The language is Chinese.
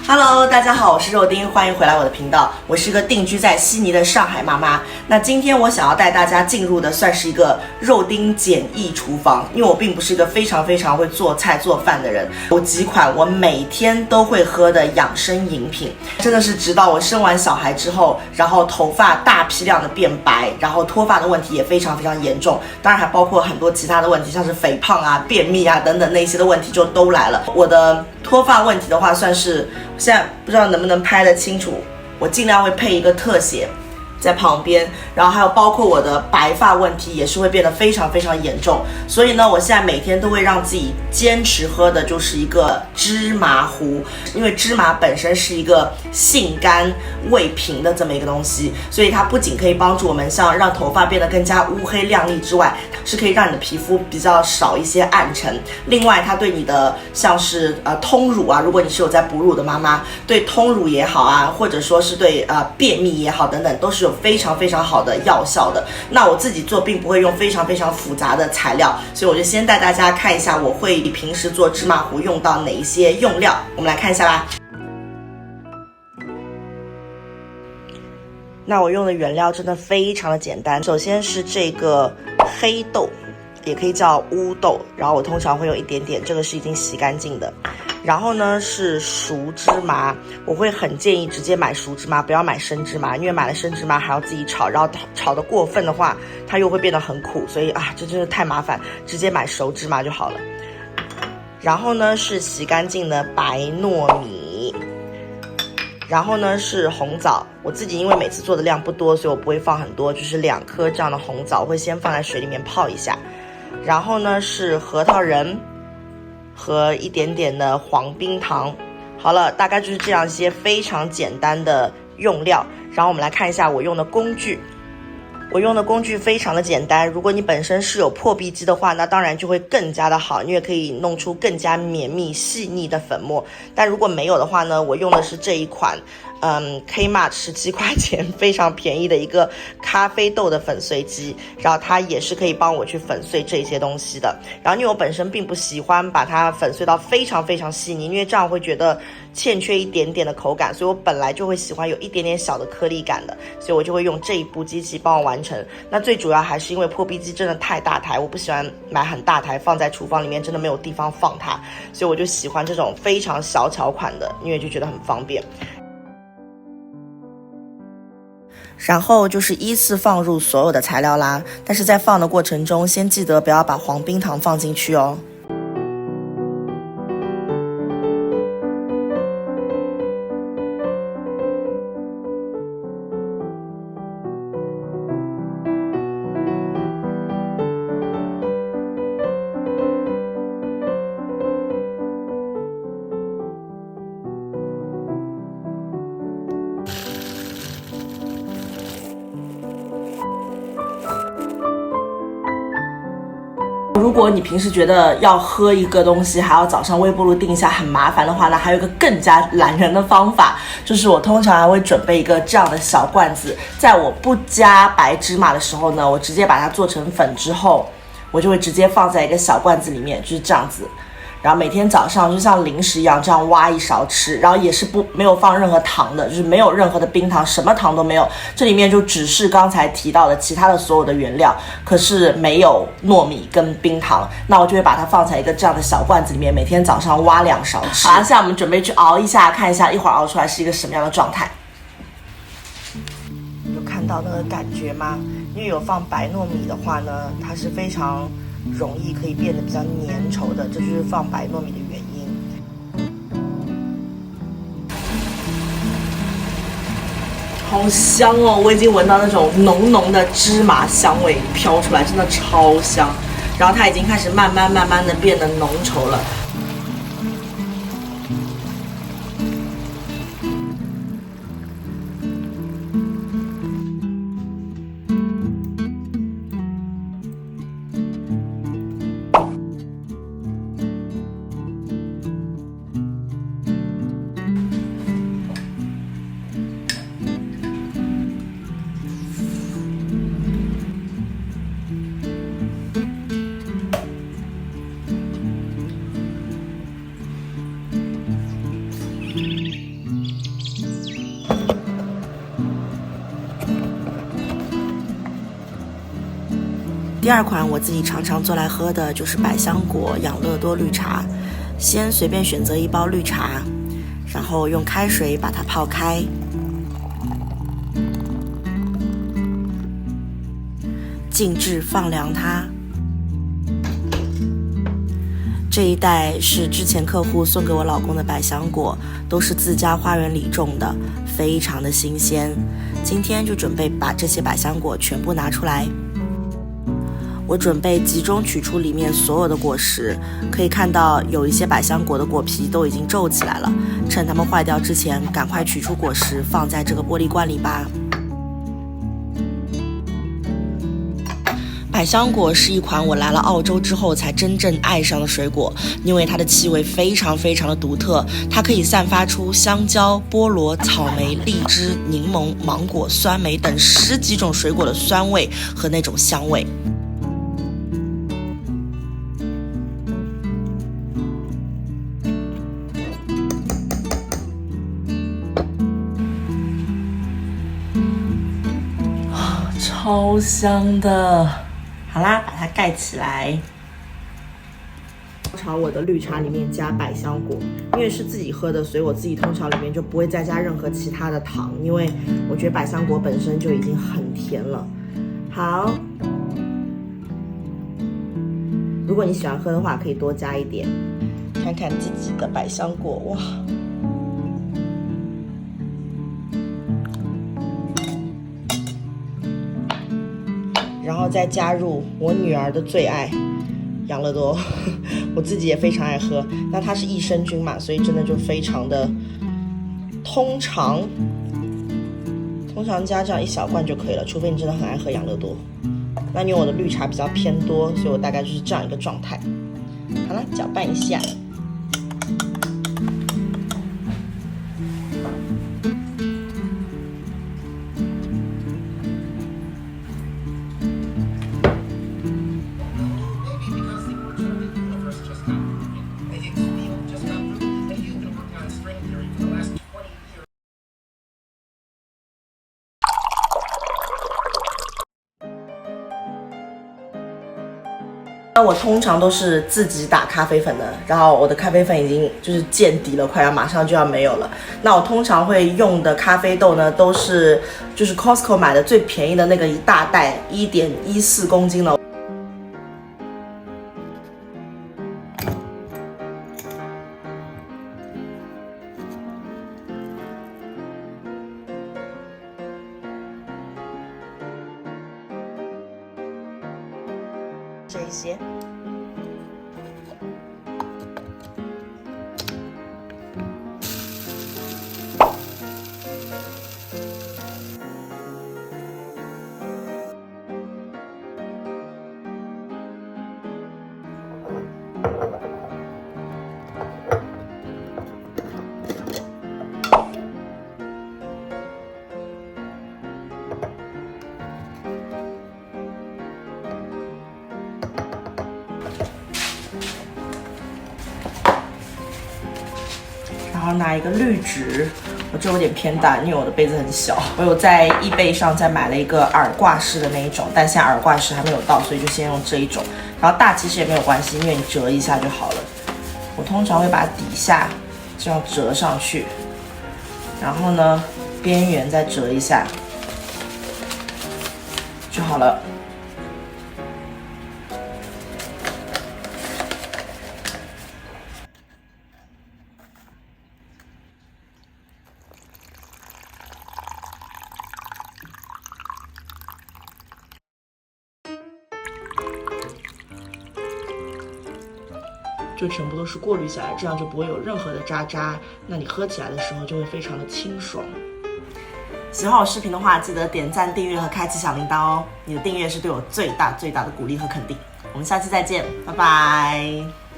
Hello， 大家好，我是肉丁，欢迎回来我的频道。我是一个定居在悉尼的上海妈妈。那今天我想要带大家进入的算是一个肉丁简易厨房，因为我并不是一个非常会做菜做饭的人。有几款我每天都会喝的养生饮品，真的是直到我生完小孩之后，然后头发大批量的变白，然后脱发的问题也非常严重，当然还包括很多其他的问题，像是肥胖啊、便秘啊等等那些的问题就都来了。我的脱发问题的话，算是现在不知道能不能拍得清楚，我尽量会配一个特写在旁边，然后还有包括我的白发问题也是会变得非常严重，所以呢，我现在每天都会让自己坚持喝的就是一个芝麻糊，因为芝麻本身是一个性甘味平的这么一个东西，所以它不仅可以帮助我们像让头发变得更加乌黑亮丽之外，是可以让你的皮肤比较少一些暗沉。另外，它对你的像是通乳啊，如果你是有在哺乳的妈妈，对通乳也好啊，或者说是对便秘也好等等，都是有非常好的药效的。那我自己做并不会用非常复杂的材料，所以我就先带大家看一下我会平时做芝麻糊用到哪一些用料，我们来看一下吧。那我用的原料真的非常的简单，首先是这个黑豆，也可以叫乌豆，然后我通常会有一点点，这个是已经洗干净的。然后呢是熟芝麻，我会很建议直接买熟芝麻，不要买生芝麻，因为买了生芝麻还要自己炒，然后炒得过分的话，它又会变得很苦，所以这真的太麻烦，直接买熟芝麻就好了。然后呢是洗干净的白糯米，然后呢是红枣，我自己因为每次做的量不多，所以我不会放很多，就是2颗这样的红枣，我会先放在水里面泡一下。然后呢是核桃仁和一点点的黄冰糖。好了，大概就是这样一些非常简单的用料。然后我们来看一下我用的工具。我用的工具非常的简单，如果你本身是有破壁机的话，那当然就会更加的好，因为可以弄出更加绵密细腻的粉末。但如果没有的话呢，我用的是这一款Kmart 17块钱非常便宜的一个咖啡豆的粉碎机，然后它也是可以帮我去粉碎这些东西的。然后因为我本身并不喜欢把它粉碎到非常细腻，因为这样会觉得欠缺一点点的口感，所以我本来就会喜欢有一点点小的颗粒感的，所以我就会用这一部机器帮我完成。那最主要还是因为破壁机真的太大台，我不喜欢买很大台放在厨房里面，真的没有地方放它，所以我就喜欢这种非常小巧款的，因为就觉得很方便。然后就是依次放入所有的材料啦，但是在放的过程中，先记得不要把黄冰糖放进去哦。如果你平时觉得要喝一个东西还要早上微波炉定一下很麻烦的话呢，还有一个更加懒人的方法，就是我通常还会准备一个这样的小罐子，在我不加白芝麻的时候呢，我直接把它做成粉之后，我就会直接放在一个小罐子里面，就是这样子。然后每天早上就像零食一样这样挖一勺吃，然后也是没有放任何糖的，就是没有任何的冰糖，什么糖都没有，这里面就只是刚才提到的其他的所有的原料，可是没有糯米跟冰糖，那我就会把它放在一个这样的小罐子里面，每天早上挖2勺吃。好，现在我们准备去熬一下，看一下一会儿熬出来是一个什么样的状态。有看到那个感觉吗？因为有放白糯米的话呢，它是非常容易可以变得比较粘稠的，这就是放白糯米的原因。好香哦，我已经闻到那种浓的芝麻香味飘出来，真的超香。然后它已经开始慢慢的变得浓稠了。第二款我自己常常做来喝的就是百香果养乐多绿茶。先随便选择一包绿茶，然后用开水把它泡开，静置放凉它。这一袋是之前客户送给我老公的百香果，都是自家花园里种的，非常的新鲜。今天就准备把这些百香果全部拿出来。我准备集中取出里面所有的果实，可以看到有一些百香果的果皮都已经皱起来了，趁它们坏掉之前，赶快取出果实，放在这个玻璃罐里吧。百香果是一款我来了澳洲之后才真正爱上的水果，因为它的气味非常非常的独特，它可以散发出香蕉、菠萝、草莓、荔枝、柠檬、芒果、酸梅等10几种水果的酸味和那种香味。超香的。好啦，把它盖起来。通常我的绿茶里面加百香果，因为是自己喝的，所以我自己通常里面就不会再加任何其他的糖，因为我觉得百香果本身就已经很甜了。好，如果你喜欢喝的话，可以多加一点。看看自己的百香果，哇！然后再加入我女儿的最爱养乐多，我自己也非常爱喝。那它是益生菌嘛，所以真的就非常的，通常加这样1小罐就可以了，除非你真的很爱喝养乐多。那因为我的绿茶比较偏多，所以我大概就是这样一个状态。好了，搅拌一下。我通常都是自己打咖啡粉的，然后我的咖啡粉已经就是见底了，快要马上就要没有了。那我通常会用的咖啡豆呢，都是就是 Costco 买的最便宜的那个一大袋1.14公斤的。这一些。然后拿一个滤纸，我这有点偏大，因为我的杯子很小。我有在eBay上再买了一个耳挂式的那一种，但现在耳挂式还没有到，所以就先用这一种。然后大其实也没有关系，因为你折一下就好了。我通常会把底下这样折上去，然后呢边缘再折一下就好了。就全部都是过滤下来，这样就不会有任何的渣渣，那你喝起来的时候就会非常的清爽。喜欢我视频的话，记得点赞、订阅和开启小铃铛哦！你的订阅是对我最大的鼓励和肯定。我们下期再见，拜拜。